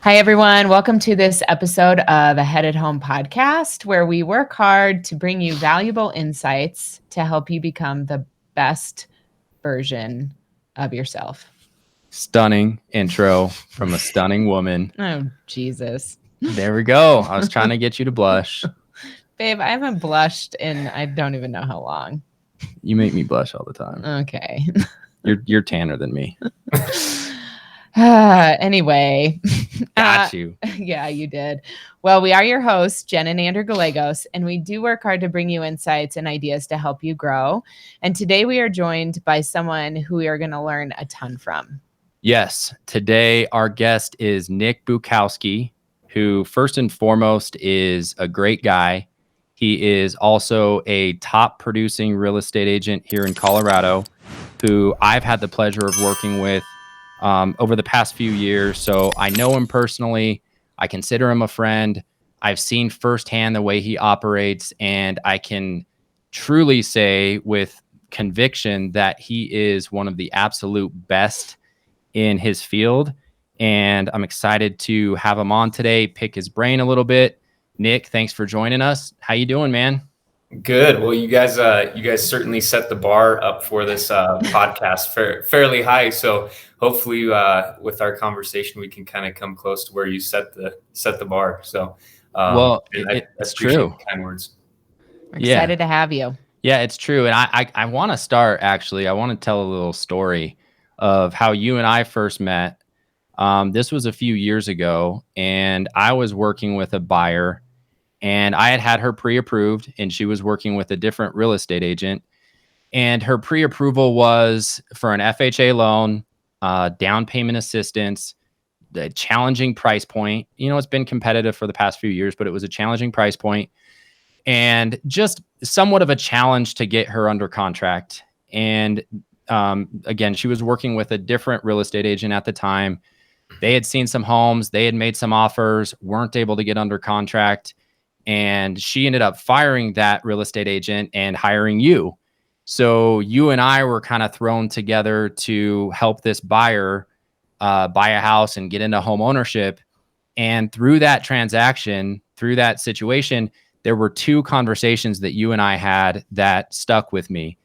Hi, everyone. Welcome to this episode of a Headed Home podcast, where we work hard to bring you valuable insights to help you become the best version of yourself. Stunning intro from a stunning woman. Oh, Jesus. There we go. I was trying to get you to blush. Babe, I haven't blushed in I don't even know how long. You make me blush all the time. Okay. You're tanner than me. Anyway. Got you. Yeah, you did. Well, we are your hosts, Jen and Andrew Gallegos, and we do work hard to bring you insights and ideas to help you grow. And today we are joined by someone who we are going to learn a ton from. Yes. Today, our guest is Nick Bukowski, who first and foremost is a great guy. He is also a top producing real estate agent here in Colorado, who I've had the pleasure of working with over the past few years. So I know him personally. I consider him a friend. I've seen firsthand the way he operates, and I can truly say with conviction that he is one of the absolute best in his field. And I'm excited to have him on today, pick his brain a little bit. Nick, thanks for joining us. How you doing, man? Good. Well, you guys certainly set the bar up for this podcast fairly high. So hopefully, with our conversation, we can kind of come close to where you set the bar. So, it's true. Kind words. We're excited to have you. Yeah, it's true. And I want to start, actually. I want to tell a little story of how you and I first met. This was a few years ago, and I was working with a buyer. And I had her pre-approved, and she was working with a different real estate agent. And her pre-approval was for an FHA loan, down payment assistance, the challenging price point. You know, it's been competitive for the past few years, but it was a challenging price point and just somewhat of a challenge to get her under contract. And again, she was working with a different real estate agent at the time. They had seen some homes, they had made some offers, weren't able to get under contract. And she ended up firing that real estate agent and hiring you. So you and I were kind of thrown together to help this buyer buy a house and get into home ownership. And through that transaction, through that situation, there were two conversations that you and I had that stuck with me.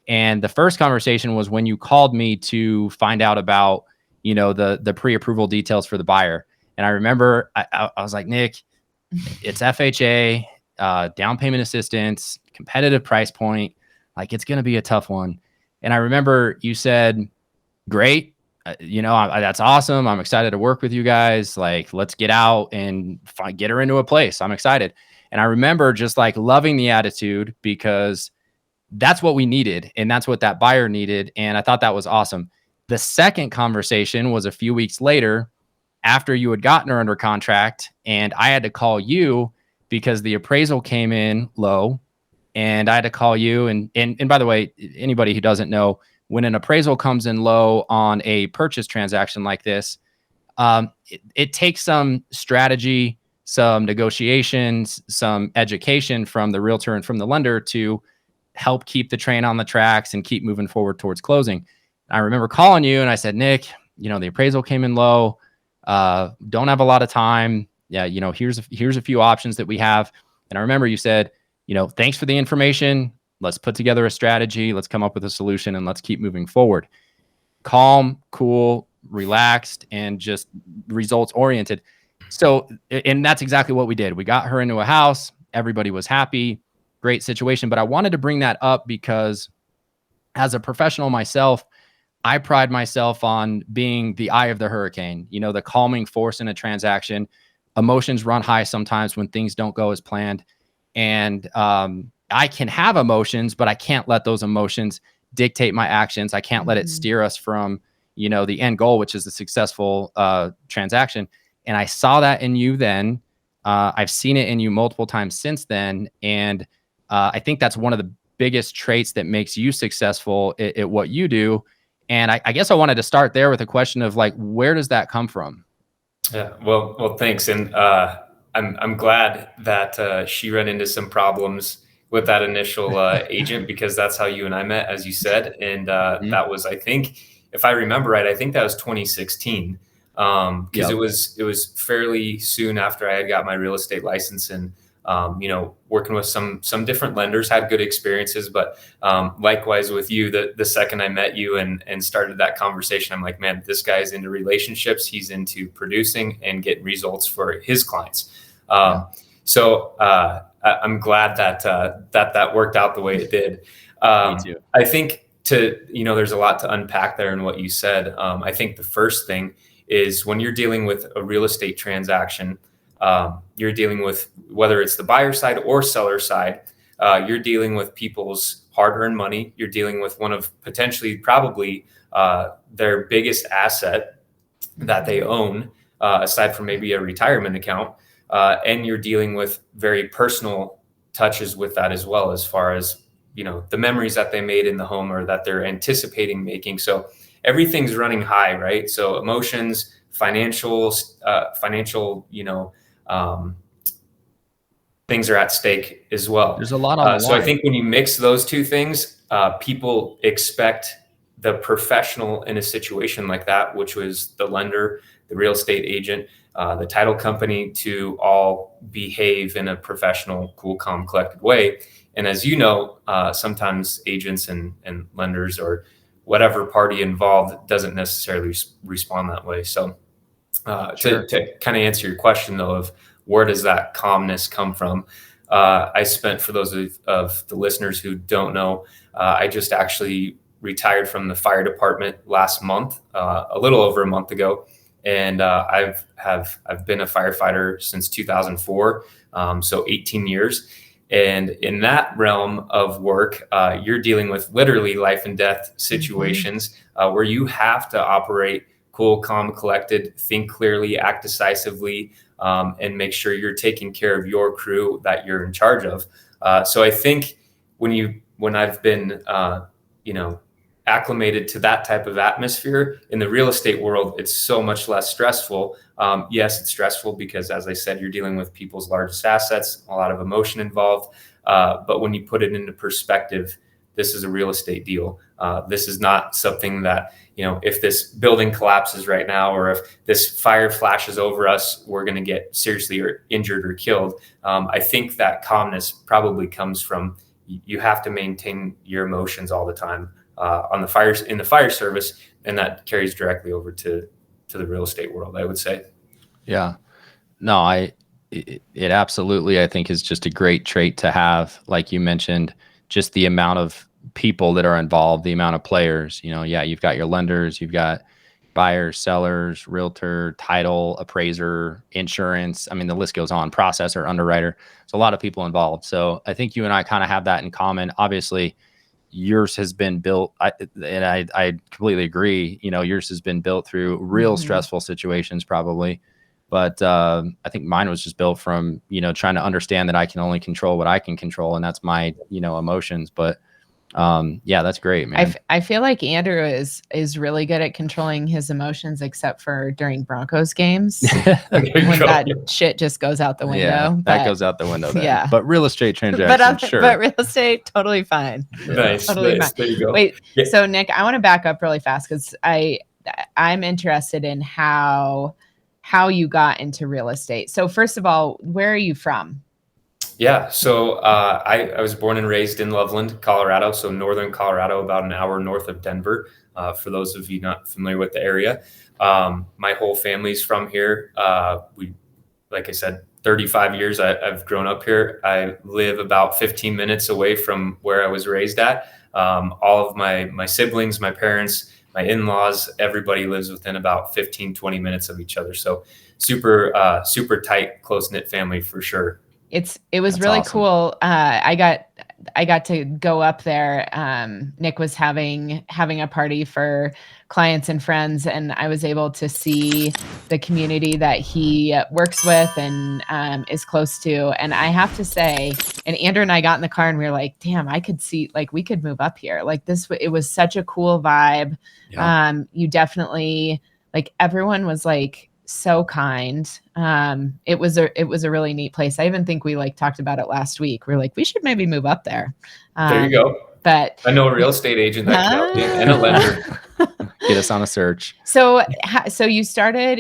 And the first conversation was when you called me to find out about, you know, the pre-approval details for the buyer. And I remember I was like, Nick, it's FHA, down payment assistance, competitive price point. Like, it's going to be a tough one. And I remember you said, great. That's awesome. I'm excited to work with you guys. Like, let's get out and get her into a place. I'm excited. And I remember just like loving the attitude, because that's what we needed. And that's what that buyer needed. And I thought that was awesome. The second conversation was a few weeks later, after you had gotten her under contract, and I had to call you because the appraisal came in low, and I had to call you. And by the way, anybody who doesn't know, when an appraisal comes in low on a purchase transaction like this, it takes some strategy, some negotiations, some education from the realtor and from the lender to help keep the train on the tracks and keep moving forward towards closing. I remember calling you and I said, Nick, the appraisal came in low. Don't have a lot of time. Yeah. Here's a few options that we have. And I remember you said, thanks for the information. Let's put together a strategy. Let's come up with a solution, and let's keep moving forward. Calm, cool, relaxed, and just results oriented. So, and that's exactly what we did. We got her into a house. Everybody was happy. Great situation. But I wanted to bring that up because as a professional myself, I pride myself on being the eye of the hurricane, the calming force in a transaction. Emotions run high sometimes when things don't go as planned. And I can have emotions, but I can't let those emotions dictate my actions. I can't let it steer us from, the end goal, which is a successful transaction. And I saw that in you then. I've seen it in you multiple times since then. And I think that's one of the biggest traits that makes you successful at what you do. And I guess I wanted to start there with a question of like, where does that come from? Yeah, well, thanks. And I'm glad that she ran into some problems with that initial agent, because that's how you and I met, as you said. And that was, I think, if I remember right, I think that was 2016. because it was fairly soon after I had got my real estate license, and working with some different lenders, had good experiences. But likewise with you, the second I met you and started that conversation, I'm like, man, this guy's into relationships. He's into producing and getting results for his clients. So I'm glad that worked out the way it did. Me too. I think there's a lot to unpack there in what you said. I think the first thing is, when you're dealing with a real estate transaction, you're dealing with, whether it's the buyer side or seller side, you're dealing with people's hard-earned money. You're dealing with one of potentially probably their biggest asset that they own, aside from maybe a retirement account. And you're dealing with very personal touches with that as well, as far as, the memories that they made in the home or that they're anticipating making. So everything's running high, right? So emotions, financial, things are at stake as well. There's a lot on the line. So I think when you mix those two things, people expect the professional in a situation like that, which was the lender, the real estate agent, the title company, to all behave in a professional, cool, calm, collected way. And as you know, sometimes agents and lenders, or whatever party involved, doesn't necessarily respond that way. So Sure. to kind of answer your question, though, of where does that calmness come from? I spent, for those of the listeners who don't know, I just actually retired from the fire department last month, a little over a month ago. And I've been a firefighter since 2004, so 18 years. And in that realm of work, you're dealing with literally life and death situations, where you have to operate cool, calm, collected, think clearly, act decisively, and make sure you're taking care of your crew that you're in charge of. So I think when I've been, acclimated to that type of atmosphere in the real estate world, it's so much less stressful. Yes, it's stressful because, as I said, you're dealing with people's largest assets, a lot of emotion involved. But when you put it into perspective, this is a real estate deal. This is not something that, if this building collapses right now, or if this fire flashes over us, we're going to get seriously injured or killed. I think that calmness probably comes from, you have to maintain your emotions all the time in the fire service, and that carries directly over to the real estate world, I would say. Yeah. No, it absolutely, I think, is just a great trait to have. Like you mentioned, just the amount of people that are involved, the amount of players, you've got your lenders, you've got buyers, sellers, realtor, title, appraiser, insurance. I mean, the list goes on, processor, underwriter. There's a lot of people involved. So I think you and I kind of have that in common. Obviously, yours has been built, and I completely agree. Yours has been built through real stressful situations, probably. But I think mine was just built from, trying to understand that I can only control what I can control, and that's my, emotions. But that's great, man. I feel like Andrew is really good at controlling his emotions, except for during Broncos games when that shit just goes out the window. Yeah, that goes out the window then. Yeah. But real estate transactions, sure. But real estate, totally fine. Nice. Totally fine. There you go. Wait, so Nick, I want to back up really fast, because I'm interested in how you got into real estate. So first of all, where are you from? Yeah, so I was born and raised in Loveland, Colorado, so northern Colorado, about an hour north of Denver, for those of you not familiar with the area. My whole family's from here. Like I said, 35 years I've grown up here. I live about 15 minutes away from where I was raised at. All of my siblings, my parents, my in-laws, everybody lives within about 15, 20 minutes of each other. So super tight, close-knit family for sure. It was That's really awesome. cool. I got to go up there. Nick was having a party for clients and friends, and I was able to see the community that he works with and is close to. And I have to say, and Andrew and I got in the car and we were like, damn, I could see, like, we could move up here. Like it was such a cool vibe. Yeah. You definitely, like, everyone was like so kind. It was a really neat place. I even think we talked about it last week. We're like, we should maybe move up there. There you go. But I know a real estate agent that can help you, and a lender. Get us on a search. So you started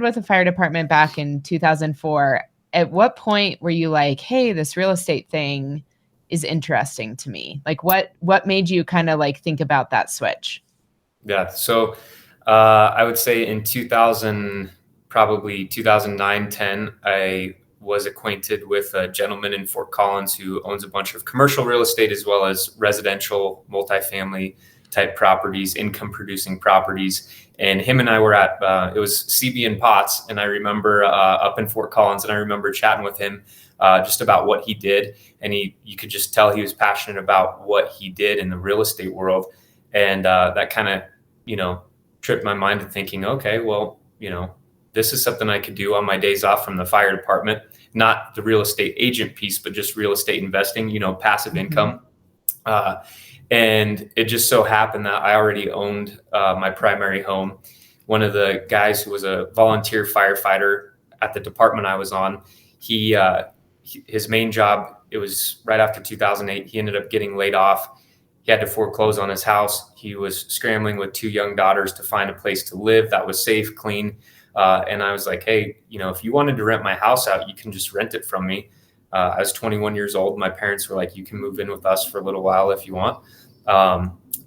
with the fire department back in 2004. At what point were you like, hey, this real estate thing is interesting to me? Like what made you kind of like think about that switch? Yeah. So I would say in 2000, probably 2009, 10, I was acquainted with a gentleman in Fort Collins who owns a bunch of commercial real estate as well as residential multifamily type properties, income producing properties. And him and I were at, it was CB and Potts. And I remember up in Fort Collins, and I remember chatting with him just about what he did. And you could just tell he was passionate about what he did in the real estate world. And that kind of, tripped my mind to thinking, okay, well, this is something I could do on my days off from the fire department, not the real estate agent piece, but just real estate investing, passive income. And it just so happened that I already owned my primary home. One of the guys who was a volunteer firefighter at the department I was on, his main job, it was right after 2008, he ended up getting laid off. He had to foreclose on his house. He was scrambling with 2 young daughters to find a place to live that was safe, clean. And I was like, hey, if you wanted to rent my house out, you can just rent it from me. I was 21 years old. My parents were like, you can move in with us for a little while if you want.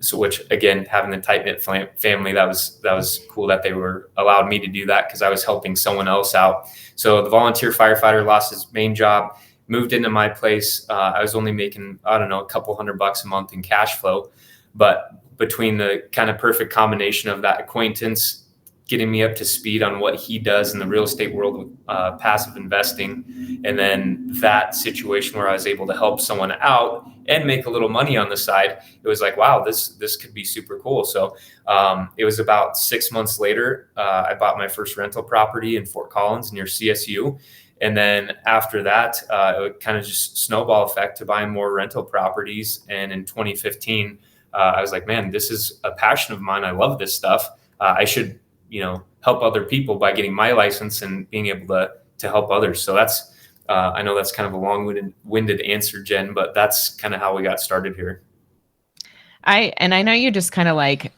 So which, again, having the tight-knit family, that was cool that they were allowed me to do that because I was helping someone else out. So the volunteer firefighter lost his main job, moved into my place. I was only making, I don't know, a couple $100 a month in cash flow. But between the kind of perfect combination of that acquaintance, getting me up to speed on what he does in the real estate world with passive investing, and then that situation where I was able to help someone out and make a little money on the side, it was like, wow, this could be super cool. So it was about 6 months later, I bought my first rental property in Fort Collins near CSU. And then after that, it kind of just snowball effect to buying more rental properties. And in 2015, I was like, man, this is a passion of mine. I love this stuff. I should, help other people by getting my license and being able to help others. So that's, I know that's kind of a long-winded answer, Jen, but that's kind of how we got started here. I know you just kind of like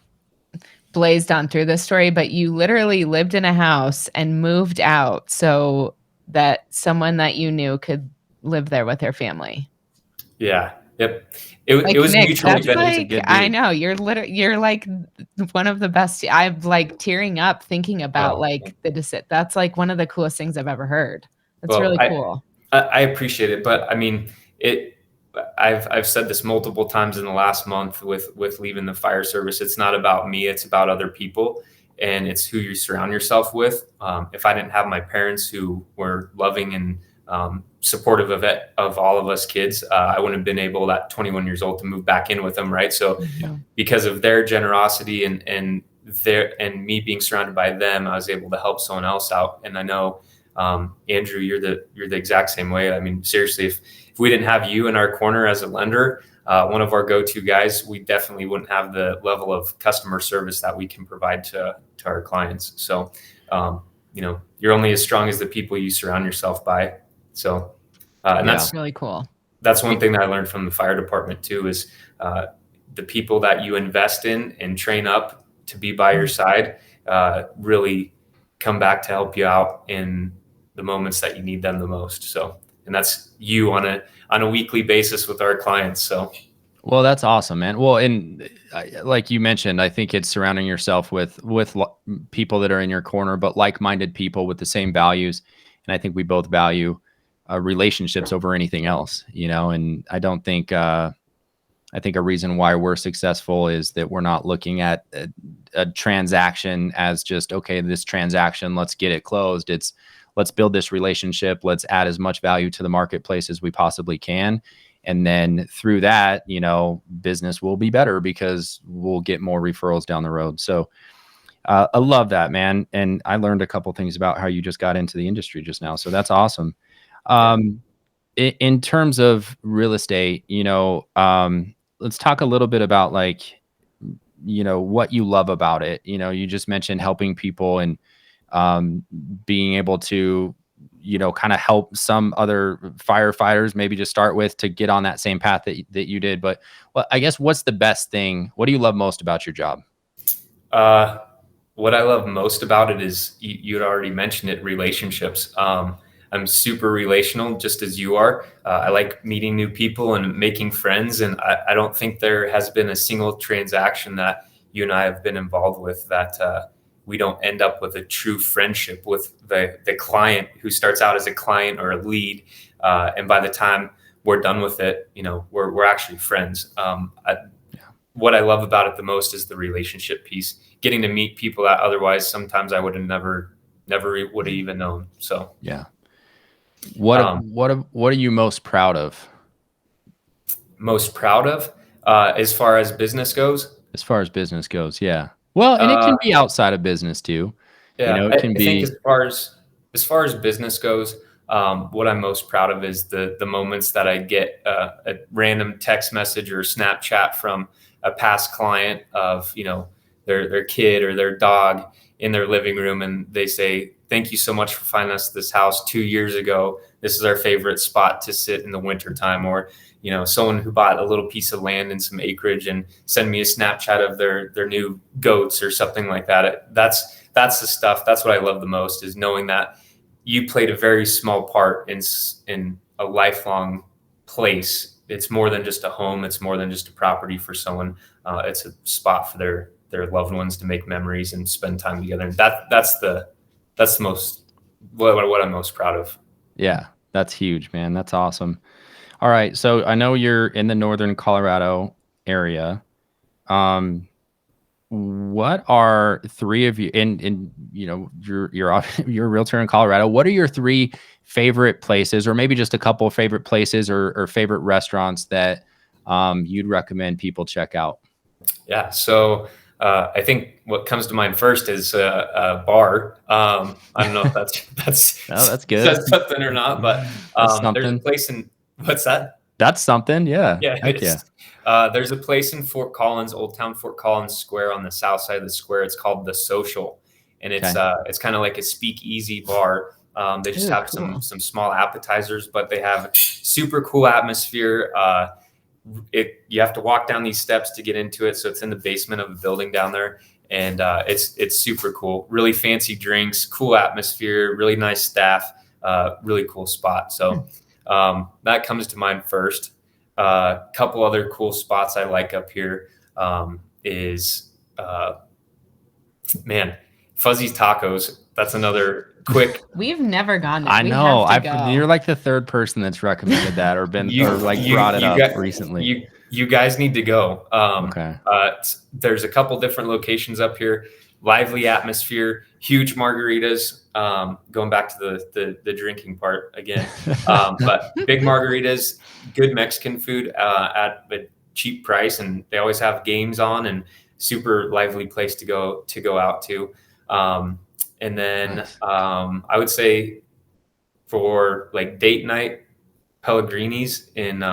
blazed on through this story, but you literally lived in a house and moved out so that someone that you knew could live there with their family. Yeah. Yep. It was Nick, mutually beneficial. I know you're like one of the best. I'm like tearing up thinking about that's like one of the coolest things I've ever heard. That's really cool. I appreciate it, but I mean, I've said this multiple times in the last month with leaving the fire service. It's not about me. It's about other people, and it's who you surround yourself with. If I didn't have my parents who were loving and supportive of all of us kids, I wouldn't have been able at 21 years old to move back in with them. Right. So because of their generosity and me being surrounded by them, I was able to help someone else out. And I know, Andrew, you're the exact same way. I mean, seriously, if we didn't have you in our corner as a lender, one of our go-to guys, we definitely wouldn't have the level of customer service that we can provide to our clients. So, you're only as strong as the people you surround yourself by. So, and that's really cool. That's one thing that I learned from the fire department too, is the people that you invest in and train up to be by your side really come back to help you out in the moments that you need them the most. So, and that's you on a weekly basis with our clients. So, well, that's awesome, man. Well, and like you mentioned, I think it's surrounding yourself with people that are in your corner, but like-minded people with the same values. And I think we both value relationships over anything else, and I don't think, I think a reason why we're successful is that we're not looking at a transaction as just, okay, this transaction, let's get it closed. It's let's build this relationship. Let's add as much value to the marketplace as we possibly can. And then through that, business will be better because we'll get more referrals down the road. So I love that, man. And I learned a couple things about how you just got into the industry just now. So that's awesome. In terms of real estate, let's talk a little bit about what you love about it. You just mentioned helping people and being able to, kind of help some other firefighters maybe just start with to get on that same path that you did. But I guess what's the best thing? What do you love most about your job? What I love most about it is you had already mentioned it, relationships. I'm super relational, just as you are. I like meeting new people and making friends. And I don't think there has been a single transaction that you and I have been involved with that we don't end up with a true friendship with the client who starts out as a client or a lead. And by the time we're done with it, we're actually friends. What I love about it the most is the relationship piece, getting to meet people that otherwise sometimes I would have never would have even known. So, yeah. What are you most proud of? Most proud of, as far as business goes? As far as business goes, yeah. Well, and it can be outside of business too. Yeah, It can I think as far as business goes, what I'm most proud of is the moments that I get a random text message or Snapchat from a past client of their kid or their dog in their living room, and they say, "Thank you so much for finding us this house 2 years ago. This is our favorite spot to sit in the wintertime." Or someone who bought a little piece of land and some acreage and send me a Snapchat of their new goats or something like that. That's the stuff. That's what I love the most, is knowing that you played a very small part in a lifelong place. It's more than just a home. It's more than just a property for someone. It's a spot for their loved ones to make memories and spend time together. And that's the most what I'm most proud of. Yeah, that's huge, man. That's awesome. All right, so I know you're in the northern Colorado area. What are three of you in you're a realtor in Colorado? What are your three favorite places, or maybe just a couple of favorite places or favorite restaurants that you'd recommend people check out? Yeah, so I think what comes to mind first is a bar. I don't know if that's Oh, that's good. says something or not, but there's a place in what's that? That's something, yeah. Yeah, Heck yeah. There's a place in Fort Collins, Old Town Fort Collins Square, on the south side of the square. It's called The Social, and it's kind of like a speakeasy bar. They just have cool. some small appetizers, but they have super cool atmosphere. You have to walk down these steps to get into it, so it's in the basement of a building down there, and it's super cool. Really fancy drinks, cool atmosphere, really nice staff, really cool spot. So that comes to mind first. Couple other cool spots I like up here is Fuzzy's Tacos. That's another quick. We've never gone there. I We know. have to go. You're like the third person that's recommended that or been brought it up recently. You guys need to go. Okay. There's a couple different locations up here. Lively atmosphere, huge margaritas. Going back to the drinking part again, but big margaritas, good Mexican food at a cheap price, and they always have games on, and super lively place to go out to. And then Nice. I would say for like date night, Pellegrini's in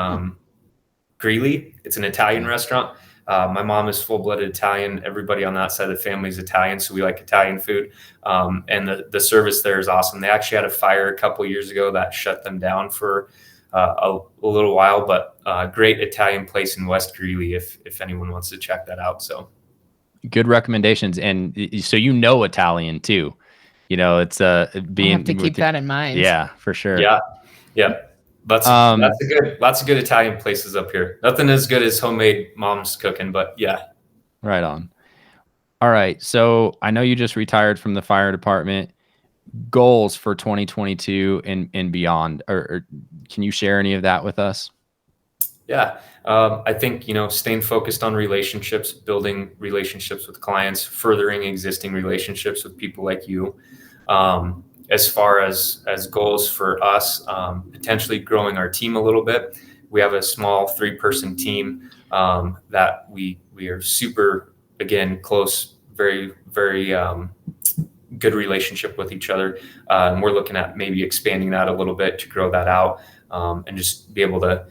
Greeley. It's an Italian restaurant. My mom is full-blooded Italian. Everybody on that side of the family is Italian, so we like Italian food. And the service there is awesome. They actually had a fire a couple years ago that shut them down for a little while, but great Italian place in West Greeley if anyone wants to check that out. So good recommendations. And so Italian too. It's being. I have to keep that in mind. Yeah, for sure. Yeah. Lots of good Italian places up here. Nothing as good as homemade mom's cooking, but yeah. Right on. All right. So I know you just retired from the fire department. Goals for 2022 and beyond, or can you share any of that with us? Yeah. I think, staying focused on relationships, building relationships with clients, furthering existing relationships with people like you. As far as goals for us, potentially growing our team a little bit. We have a small 3-person team that we are super, again, close, very, very good relationship with each other. And we're looking at maybe expanding that a little bit to grow that out and just be able to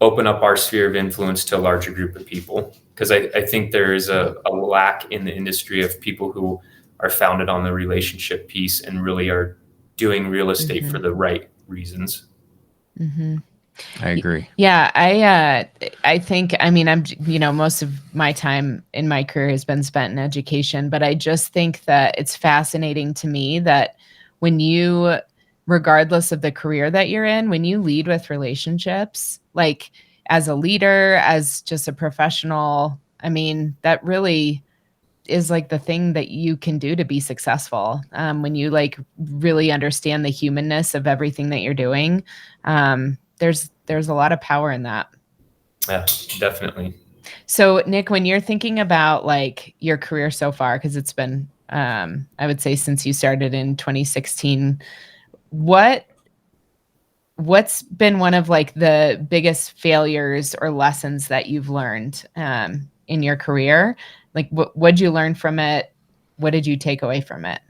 open up our sphere of influence to a larger group of people. Because I think there is a lack in the industry of people who are founded on the relationship piece and really are doing real estate for the right reasons. I agree. Yeah, I think, I mean, most of my time in my career has been spent in education, but I just think that it's fascinating to me that when you, regardless of the career that you're in, when you lead with relationships, like as a leader, as just a professional, I mean, that really is like the thing that you can do to be successful. When you like really understand the humanness of everything that you're doing, there's a lot of power in that. Yeah, definitely. So Nick, when you're thinking about like your career so far, because it's been, I would say since you started in 2016, what's been one of like the biggest failures or lessons that you've learned in your career? Like what'd you learn from it? What did you take away from it?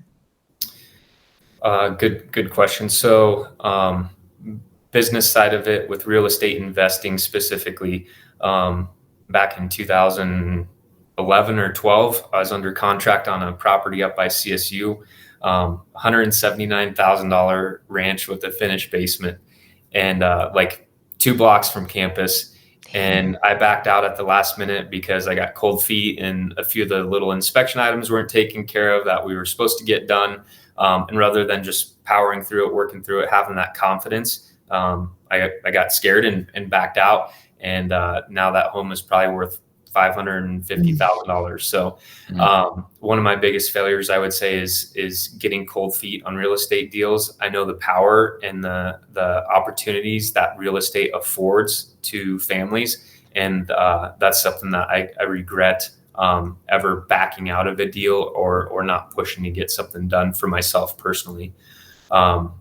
Good question. So business side of it with real estate investing specifically, back in 2011 or 12, I was under contract on a property up by CSU, $179,000 ranch with a finished basement, and like 2 blocks from campus. And I backed out at the last minute because I got cold feet and a few of the little inspection items weren't taken care of that we were supposed to get done. And rather than just powering through it, working through it, having that confidence, I got scared and backed out. And now that home is probably worth $550,000. So one of my biggest failures, I would say, is getting cold feet on real estate deals. I know the power and the opportunities that real estate affords to families, and that's something that I regret ever backing out of a deal or not pushing to get something done for myself personally. On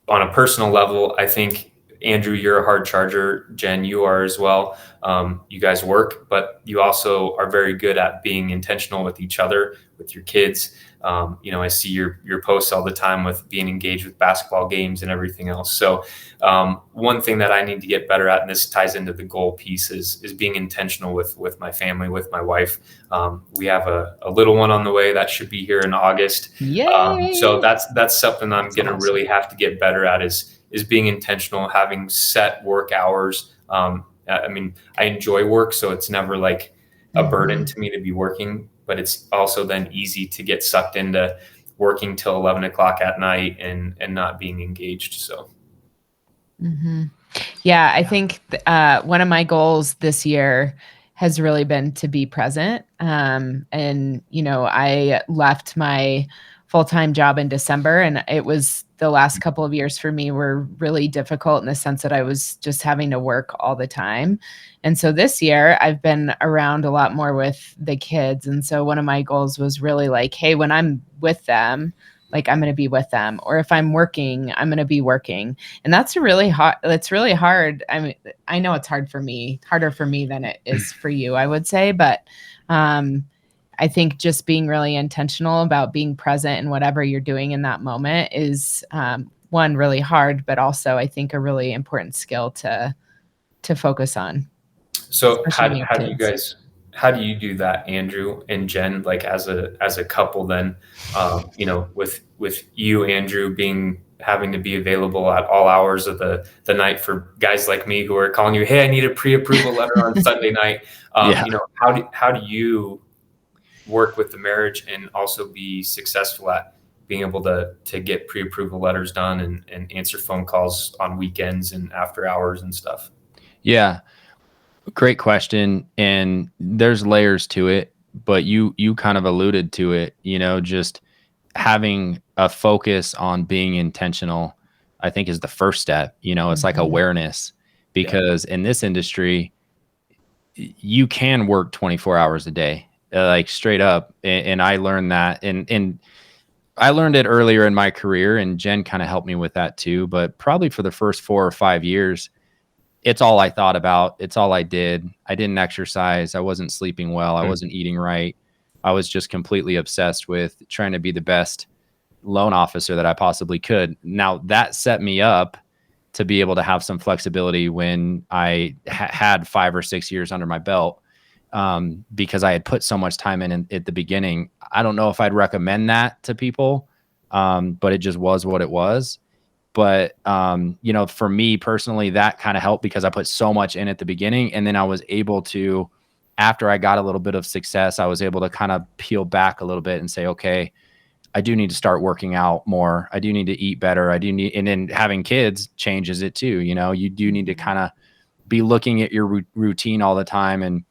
a personal level, I think, Andrew, you're a hard charger. Jen, you are as well. You guys work, but you also are very good at being intentional with each other, with your kids. I see your posts all the time with being engaged with basketball games and everything else. So one thing that I need to get better at, and this ties into the goal piece, is being intentional with my family, with my wife. We have a little one on the way that should be here in August. So that's something I'm going to really have to get better at is being intentional, having set work hours. I mean, I enjoy work, so it's never like a burden to me to be working, but it's also then easy to get sucked into working till 11 o'clock at night and not being engaged. So. Yeah, I think one of my goals this year has really been to be present. And, I left my full-time job in December, and it was the last couple of years for me were really difficult in the sense that I was just having to work all the time. And so this year I've been around a lot more with the kids. And so one of my goals was really like, hey, when I'm with them, like I'm going to be with them, or if I'm working, I'm going to be working. And that's really hard. It's really hard. I mean, I know it's hard for me, harder for me than it is for you, I would say. But I think just being really intentional about being present in whatever you're doing in that moment is one, really hard, but also I think a really important skill to focus on. So how do you do that, Andrew and Jen, like as a couple then, with you, Andrew, having to be available at all hours of the night for guys like me who are calling you, hey, I need a pre-approval letter on Sunday night. How do you work with the marriage and also be successful at being able to get pre-approval letters done and answer phone calls on weekends and after hours and stuff? Yeah, great question. And there's layers to it, but you kind of alluded to it, just having a focus on being intentional, I think is the first step. It's like awareness, because in this industry, you can work 24 hours a day. Like straight up. And I learned that and I learned it earlier in my career, and Jen kind of helped me with that too. But probably for the first 4 or 5 years, it's all I thought about. It's all I did. I didn't exercise. I wasn't sleeping well. I wasn't eating right. I was just completely obsessed with trying to be the best loan officer that I possibly could. Now that set me up to be able to have some flexibility when I had 5 or 6 years under my belt. Because I had put so much time in at the beginning. I don't know if I'd recommend that to people but it just was what it was. But, for me personally, that kind of helped because I put so much in at the beginning. And then I was able to, after I got a little bit of success, I was able to kind of peel back a little bit and say, okay, I do need to start working out more. I do need to eat better. And then having kids changes it too. You do need to kind of be looking at your routine all the time. And,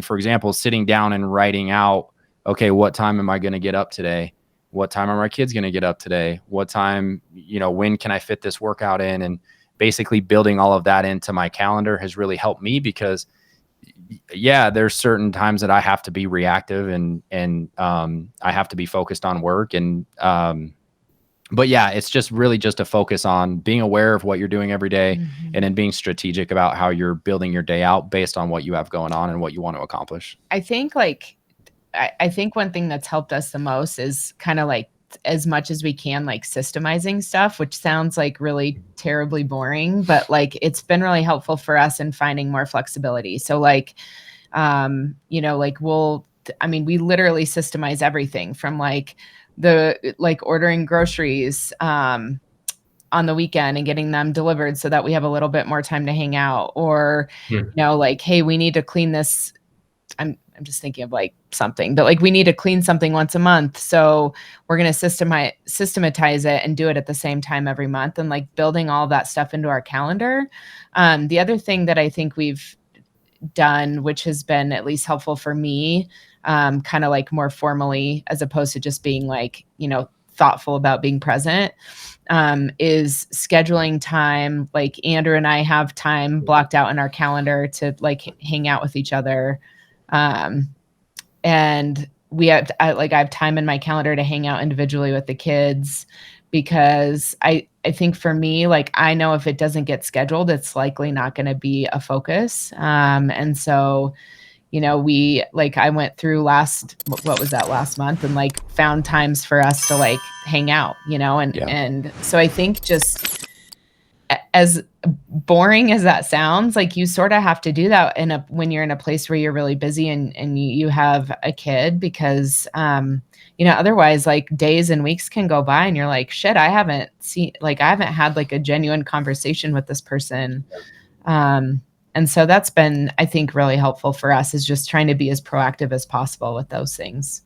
for example, sitting down and writing out, okay, what time am I going to get up today? What time are my kids going to get up today? What time, when can I fit this workout in? And basically building all of that into my calendar has really helped me because there's certain times that I have to be reactive and I have to be focused on work. And, but yeah, it's just really just a focus on being aware of what you're doing every day and then being strategic about how you're building your day out based on what you have going on and what you want to accomplish. I think I think one thing that's helped us the most is kind of like as much as we can, like systemizing stuff, which sounds like really terribly boring, but like it's been really helpful for us in finding more flexibility. So like, we literally systemize everything from like ordering groceries, on the weekend and getting them delivered so that we have a little bit more time to hang out, or, hey, we need to clean this. I'm just thinking of like something, but like we need to clean something once a month. So we're going to systematize it and do it at the same time every month, and like building all that stuff into our calendar. The other thing that I think we've done, which has been at least helpful for me, kind of like more formally, as opposed to just being like, thoughtful about being present, is scheduling time. Like Andrew and I have time blocked out in our calendar to like hang out with each other. And I have time in my calendar to hang out individually with the kids, because I think for me, like, I know if it doesn't get scheduled, it's likely not going to be a focus. And so, I went through last month and like found times for us to like hang out, and so I think just as boring as that sounds, like you sort of have to do that when you're in a place where you're really busy and you have a kid, because otherwise like days and weeks can go by and you're like, shit, I haven't had like a genuine conversation with this person. And so that's been, I think, really helpful for us, is just trying to be as proactive as possible with those things.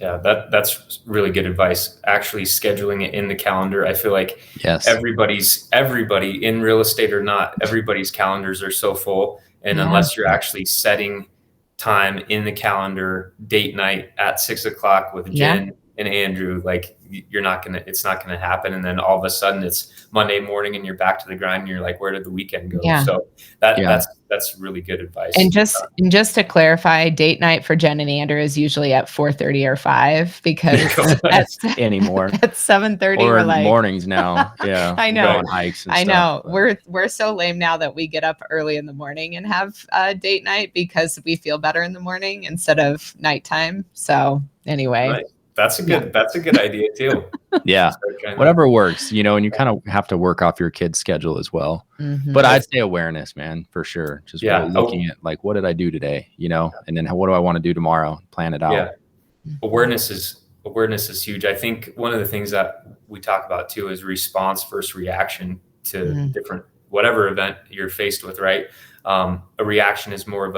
Yeah, that's really good advice. Actually scheduling it in the calendar. I feel like everybody in real estate or not, everybody's calendars are so full. And unless you're actually setting time in the calendar, date night at 6:00 with Jen and Andrew, like it's not gonna happen. And then all of a sudden it's Monday morning and you're back to the grind and you're like, where did the weekend go? Yeah. So that's really good advice. And just to clarify, date night for Jen and Andrew is usually at 4:30 or 5, because anymore at 7:30 or we're in like, the mornings now. Yeah. I know. On hikes and I stuff, know. We're so lame now that we get up early in the morning and have date night because we feel better in the morning instead of nighttime. So anyway. Right. That's a good idea too. Yeah. Whatever works, and you kind of have to work off your kid's schedule as well. But I'd say awareness, man, for sure. Just really looking at like, what did I do today? And then what do I want to do tomorrow? Plan it out. Yeah. Awareness is huge. I think one of the things that we talk about too is response versus reaction to different, whatever event you're faced with, right? A reaction is more of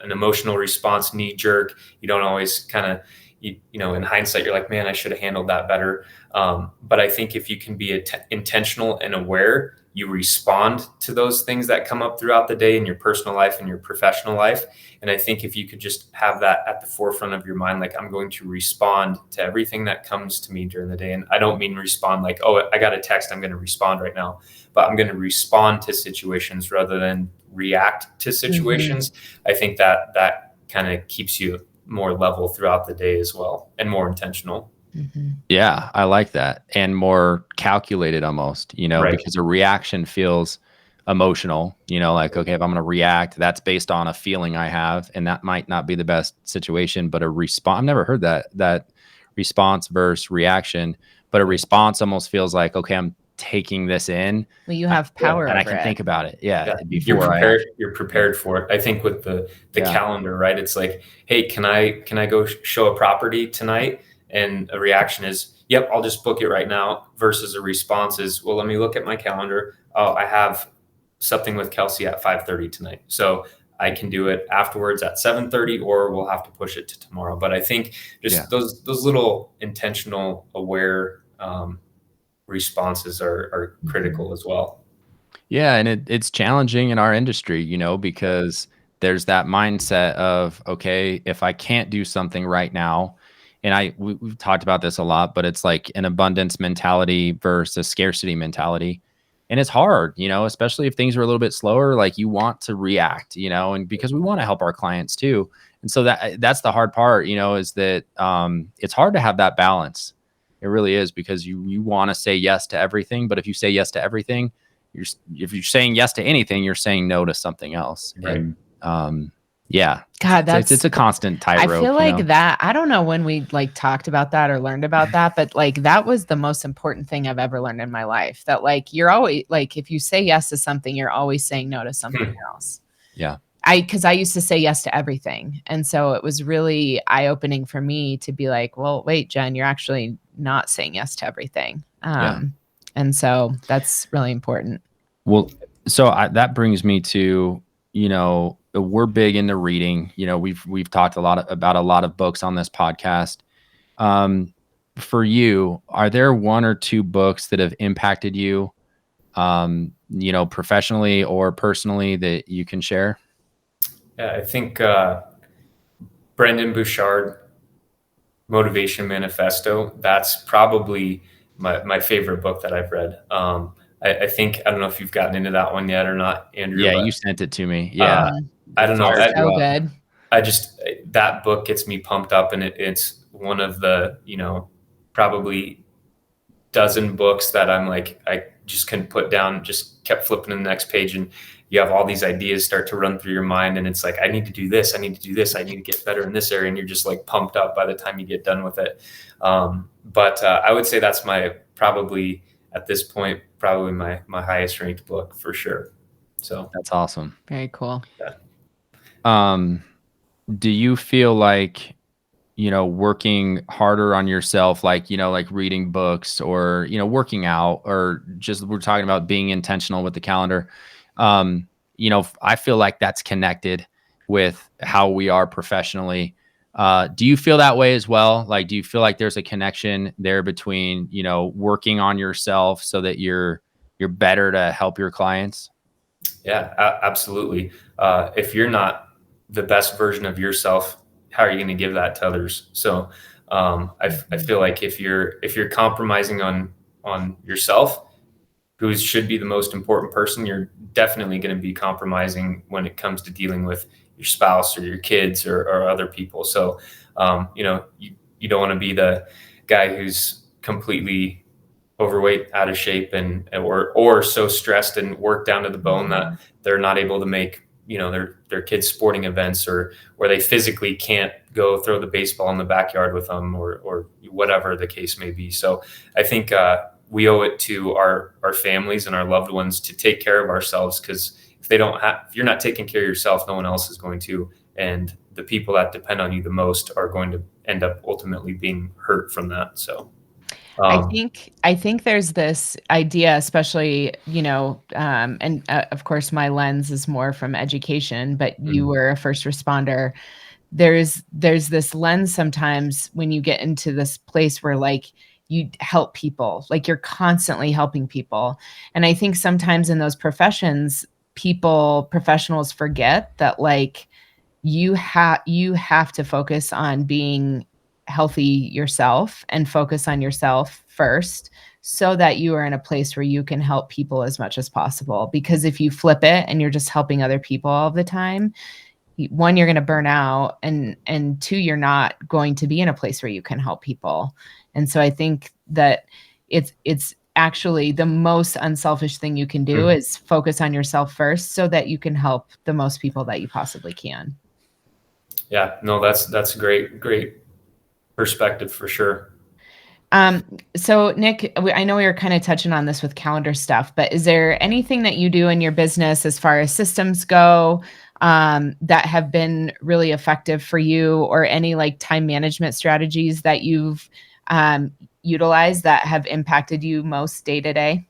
an emotional response, knee jerk. You don't always kind of, in hindsight, you're like, man, I should have handled that better. But I think if you can be intentional and aware, you respond to those things that come up throughout the day in your personal life and your professional life. And I think if you could just have that at the forefront of your mind, like, I'm going to respond to everything that comes to me during the day. And I don't mean respond like, oh, I got a text, I'm going to respond right now, but I'm going to respond to situations rather than react to situations. I think that kind of keeps you more level throughout the day as well, and more intentional. Yeah, I like that. And more calculated almost, Right. Because a reaction feels emotional, like, okay, if I'm going to react, that's based on a feeling I have, and that might not be the best situation. But a response, I've never heard that response versus reaction, but a response almost feels like, okay, I'm taking this in. Well, you have power and I over can it. think about it. You're prepared for it. I think with the calendar, right? It's like, hey, can I go show a property tonight? And a reaction is, yep, I'll just book it right now, versus a response is, well, let me look at my calendar. Oh, I have something with Kelsey at 5:30 tonight. So I can do it afterwards at 7:30, or we'll have to push it to tomorrow. But I think just those little intentional, aware responses are critical as well. Yeah, and it's challenging in our industry, because there's that mindset of, okay, if I can't do something right now, and we've talked about this a lot, but it's like an abundance mentality versus a scarcity mentality. And it's hard, especially if things are a little bit slower, like you want to react, and because we want to help our clients too. And so that's the hard part, is that it's hard to have that balance. It really is, because you want to say yes to everything, but if you say yes to everything, if you're saying yes to anything, you're saying no to something else. Right. And yeah, God, it's a constant tightrope. I feel like that, I don't know when we like talked about that or learned about that, but like that was the most important thing I've ever learned in my life, that like you're always like, if you say yes to something, you're always saying no to something else. Yeah. Because I used to say yes to everything. And so it was really eye-opening for me to be like, well, wait, Jen, you're actually not saying yes to everything. And so that's really important. Well, so that brings me to, we're big into reading. We've talked about a lot of books on this podcast. For you, are there one or two books that have impacted you, professionally or personally, that you can share? Yeah, I think Brendan Bouchard, Motivation Manifesto, that's probably my favorite book that I've read. I think, I don't know if you've gotten into that one yet or not, Andrew. Yeah, you sent it to me. Yeah. I don't know. So good. That book gets me pumped up, and it's one of the, probably dozen books that I'm like, I just couldn't put down, just kept flipping to the next page, and you have all these ideas start to run through your mind, and it's like, I need to do this, I need to do this, I need to get better in this area, and you're just like pumped up by the time you get done with it. But I would say that's probably at this point, probably my highest ranked book for sure. So that's awesome. Very cool. Yeah. Do you feel like, working harder on yourself, like, like reading books or, working out, or just, we're talking about being intentional with the calendar. I feel like that's connected with how we are professionally. Do you feel that way as well? Like, do you feel like there's a connection there between, working on yourself so that you're better to help your clients? Yeah, absolutely. If you're not the best version of yourself, how are you going to give that to others? So I feel like if you're compromising on yourself, who should be the most important person, you're definitely going to be compromising when it comes to dealing with your spouse or your kids or other people. So you don't want to be the guy who's completely overweight, out of shape, or so stressed and worked down to the bone that they're not able to make their kids' sporting events, or where they physically can't go throw the baseball in the backyard with them, or whatever the case may be. So I think we owe it to our families and our loved ones to take care of ourselves, because if you're not taking care of yourself, no one else is going to, and the people that depend on you the most are going to end up ultimately being hurt from that. So I think there's this idea, especially, and of course my lens is more from education, but you were a first responder. There's this lens sometimes when you get into this place where like you help people, like you're constantly helping people. And I think sometimes in those professionals forget that like you have to focus on being healthy yourself and focus on yourself first, so that you are in a place where you can help people as much as possible. Because if you flip it and you're just helping other people all the time, one, you're going to burn out, and two, you're not going to be in a place where you can help people. And so I think that it's actually the most unselfish thing you can do is focus on yourself first, so that you can help the most people that you possibly can. Yeah, no, that's a great perspective for sure. So Nick, I know we were kind of touching on this with calendar stuff, but is there anything that you do in your business as far as systems go, that have been really effective for you, or any like time management strategies that you've utilize that have impacted you most day to day?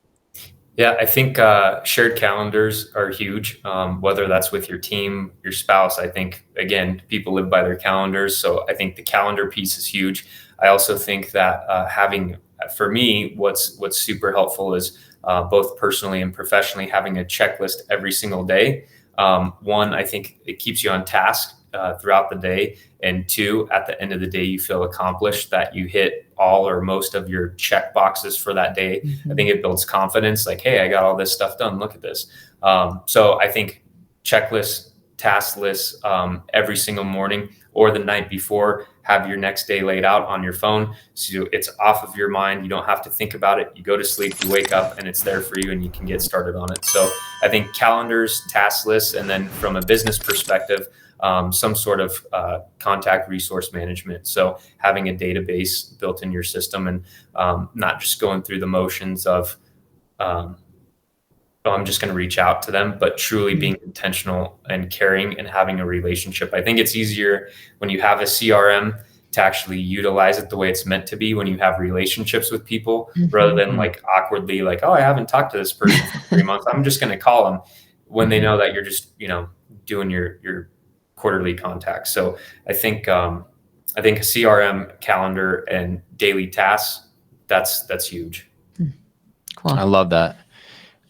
Yeah, I think shared calendars are huge, whether that's with your team, your spouse. I think, again, people live by their calendars. So I think the calendar piece is huge. I also think that for me, what's super helpful is both personally and professionally having a checklist every single day. One, I think it keeps you on task throughout the day. And two, at the end of the day, you feel accomplished, that you hit all or most of your check boxes for that day. I think it builds confidence, like, hey, I got all this stuff done. Look at this. So I think checklists, task lists every single morning or the night before, have your next day laid out on your phone. So it's off of your mind. You don't have to think about it. You go to sleep, you wake up, and it's there for you, and you can get started on it. So I think calendars, task lists, and then from a business perspective, some sort of contact resource management. So having a database built in your system, and not just going through the motions of, I'm just going to reach out to them, but truly being intentional and caring and having a relationship. I think it's easier when you have a CRM to actually utilize it the way it's meant to be, when you have relationships with people, rather than like awkwardly like, oh, I haven't talked to this person for 3 months, I'm just going to call them, when they know that you're just, doing your quarterly contacts. So I think a CRM, calendar, and daily tasks, that's huge. Cool. I love that.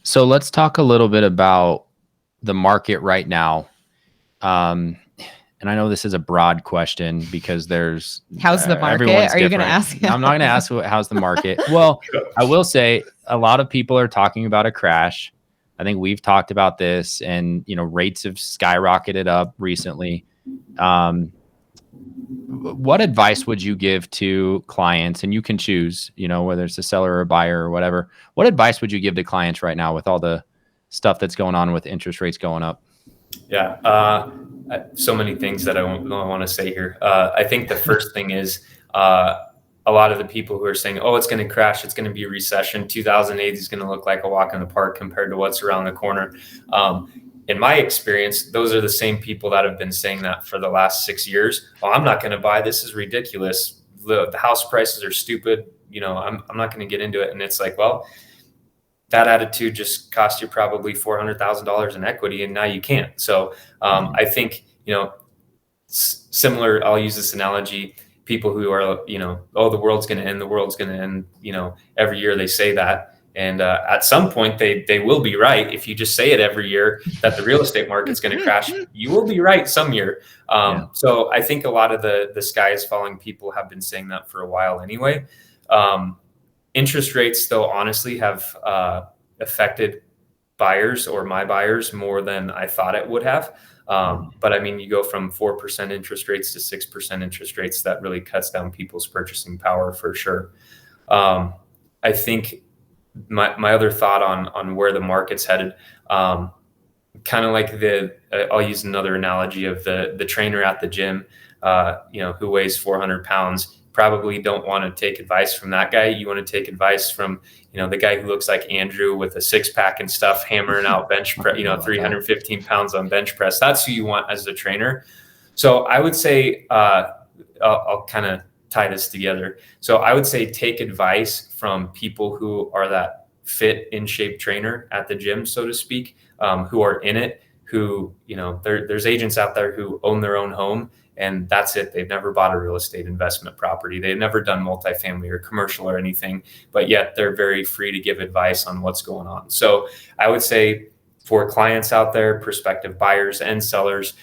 So let's talk a little bit about the market right now. And I know this is a broad question because there's how's the market? Are you going to ask? I'm not going to ask how's the market. Well, I will say a lot of people are talking about a crash. I think we've talked about this, and rates have skyrocketed up recently. What advice would you give to clients? And you can choose, whether it's a seller or a buyer or whatever. What advice would you give to clients right now with all the stuff that's going on with interest rates going up? Yeah, so many things that I want to say here. I think the first thing is a lot of the people who are saying, oh, it's going to crash, it's going to be a recession, 2008 is going to look like a walk in the park compared to what's around the corner. In my experience, those are the same people that have been saying that for the last 6 years. Oh, I'm not going to buy. This is ridiculous. The house prices are stupid. I'm not going to get into it. And it's like, well, that attitude just cost you probably $400,000 in equity, and now you can't. So I think, similar, I'll use this analogy. People who are, oh, the world's going to end, every year they say that. And at some point, they will be right. If you just say it every year that the real estate market's going to crash, you will be right some year. So I think a lot of the sky is falling people have been saying that for a while anyway. Interest rates, though, honestly have affected buyers, or my buyers, more than I thought it would have. But I mean, you go from 4% interest rates to 6% interest rates, that really cuts down people's purchasing power for sure. I think my other thought on where the market's headed, kind of like I'll use another analogy of the trainer at the gym, who weighs 400 pounds. Probably don't want to take advice from that guy. You want to take advice from, the guy who looks like Andrew with a 6-pack and stuff, hammering out bench press, 315 pounds on bench press. That's who you want as the trainer. So I would say, I'll kind of tie this together. So I would say take advice from people who are that fit, in shape trainer at the gym, so to speak, who are in it, who, there's agents out there who own their own home, and that's it. They've never bought a real estate investment property. They've never done multifamily or commercial or anything, but yet they're very free to give advice on what's going on. So I would say for clients out there, prospective buyers and sellers,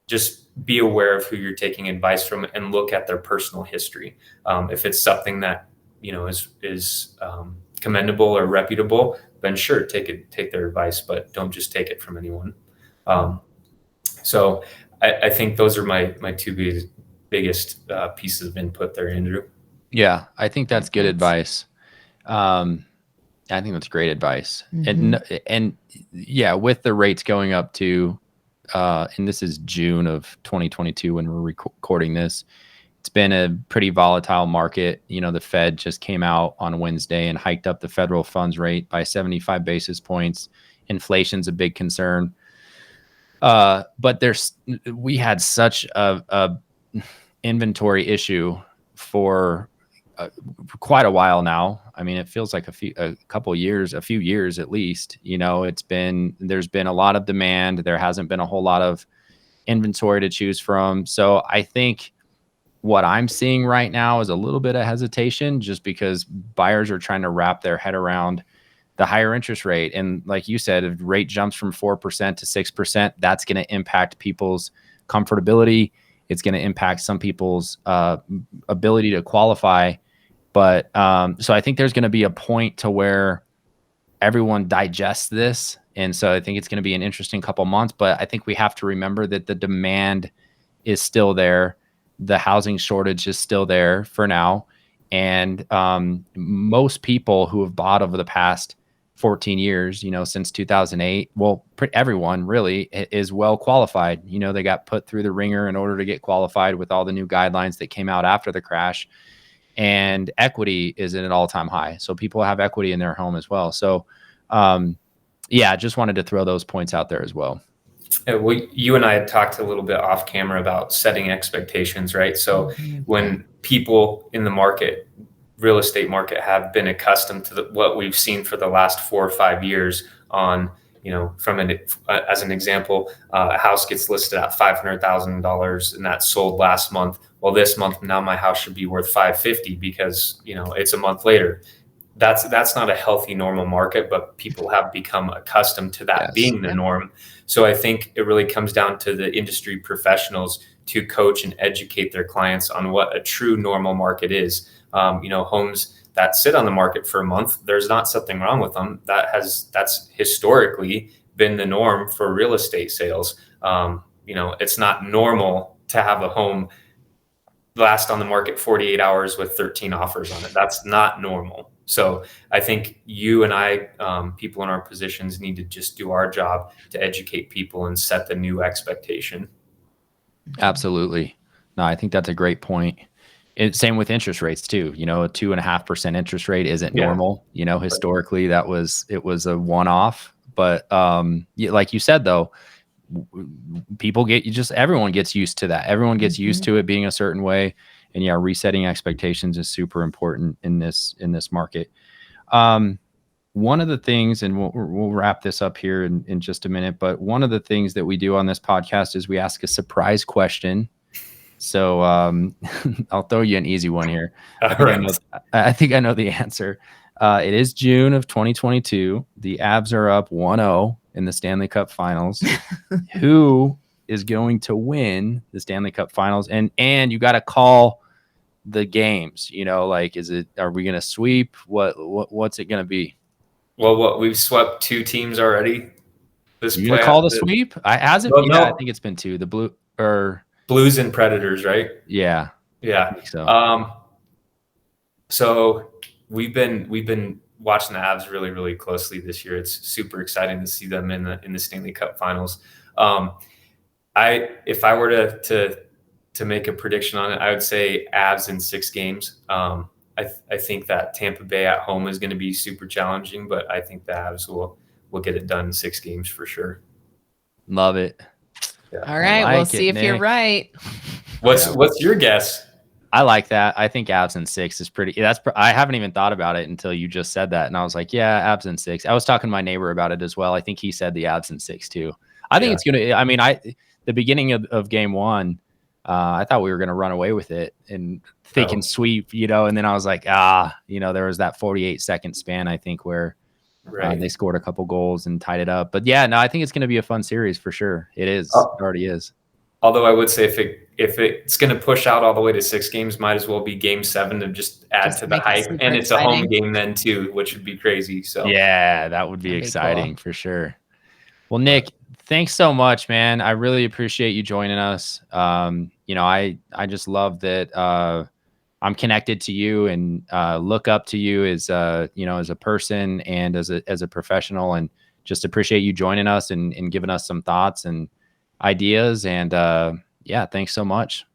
just be aware of who you're taking advice from and look at their personal history. If it's something that, is commendable or reputable, then sure, take their advice, but don't just take it from anyone. So I think those are my two biggest pieces of input there, Andrew. Yeah, I think that's good advice. I think that's great advice. And yeah, with the rates going up to, and this is June of 2022 when we're recording this, it's been a pretty volatile market. The Fed just came out on Wednesday and hiked up the federal funds rate by 75 basis points. Inflation's a big concern. But we had such a inventory issue for quite a while now. I mean, it feels like a few years at least. You know, there's been a lot of demand. There hasn't been a whole lot of inventory to choose from. So I think what I'm seeing right now is a little bit of hesitation, just because buyers are trying to wrap their head around the higher interest rate. And like you said, if rate jumps from 4% to 6%, that's going to impact people's comfortability. It's going to impact some people's ability to qualify. But so I think there's going to be a point to where everyone digests this. And so I think it's going to be an interesting couple months. But I think we have to remember that the demand is still there. The housing shortage is still there for now. And most people who have bought over the past 14 years, you know, since 2008, well, everyone really is well qualified. You know, they got put through the ringer in order to get qualified with all the new guidelines that came out after the crash. And equity is at an all-time high. So people have equity in their home as well. So, yeah, just wanted to throw those points out there as well. You and I had talked a little bit off camera about setting expectations, right? So when people in the real estate market have been accustomed to what we've seen for the last 4 or 5 years on, you know, as an example, a house gets listed at $500,000 and that sold last month. Well, this month, now my house should be worth $550 because, you know, it's a month later. That's not a healthy, normal market, but people have become accustomed to that being the norm. So I think it really comes down to the industry professionals to coach and educate their clients on what a true normal market is. You know, homes that sit on the market for a month, there's not something wrong with them. That's historically been the norm for real estate sales. You know, it's not normal to have a home last on the market 48 hours with 13 offers on it. That's not normal. So I think you and I, people in our positions, need to just do our job to educate people and set the new expectation. Absolutely. No, I think that's a great point. Same with interest rates too. You know, a 2.5% interest rate isn't normal. You know, historically it was a one-off. But like you said, though, everyone gets used to that. Everyone gets used to it being a certain way. And yeah, resetting expectations is super important in this market. One of the things, and we'll wrap this up here in just a minute, but one of the things that we do on this podcast is we ask a surprise question. So I'll throw you an easy one here. I think I know the answer. It is June of 2022. The Avs are up 1-0 in the Stanley Cup Finals. Who is going to win the Stanley Cup Finals? And you got to call the games. You know, like, are we going to sweep? What's it going to be? Well, we've swept 2 teams already. You going to call the sweep? I think it's been 2. The Blues and Predators, right? Yeah. Yeah. I think so. So we've been watching the Avs really, really closely this year. It's super exciting to see them in the Stanley Cup Finals. If I were to make a prediction on it, I would say Avs in 6 games. I think that Tampa Bay at home is going to be super challenging, but I think the Avs will get it done in 6 games for sure. Love it. Yeah. All right, we'll see if you're right. What's your guess? I like that. I think Avs in 6 is pretty. I haven't even thought about it until you just said that, and I was like, yeah, Avs in 6. I was talking to my neighbor about it as well. I think he said the Avs in 6 too. I think it's gonna. I mean, the beginning of game 1, I thought we were gonna run away with it and thinking sweep, you know, and then I was like, you know, there was that 48-second span, I think, where they scored a couple goals and tied it up. But yeah, no, I think it's gonna be a fun series for sure. It is. It already is. Although I would say if it's going to push out all the way to 6 games, might as well be game 7 to just add to the hype. And it's a home game then too, which would be crazy. So yeah, that would be exciting for sure. Well, Nick, thanks so much, man. I really appreciate you joining us. You know, I just love that I'm connected to you and look up to you as you know, as a person and as a professional, and just appreciate you joining us and giving us some thoughts and ideas. And yeah, thanks so much.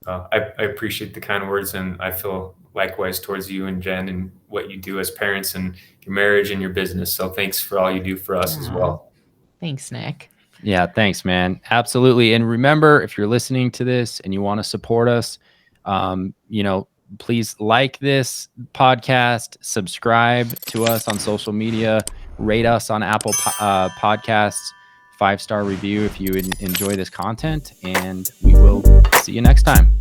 I appreciate the kind words, and I feel likewise towards you and Jen and what you do as parents and your marriage and your business. So thanks for all you do for us as well. Thanks, Nick. Yeah, thanks, man. Absolutely. And remember, if you're listening to this and you want to support us, you know, please like this podcast, subscribe to us on social media, rate us on Apple Podcasts, 5-star review if you enjoy this content, and we will see you next time.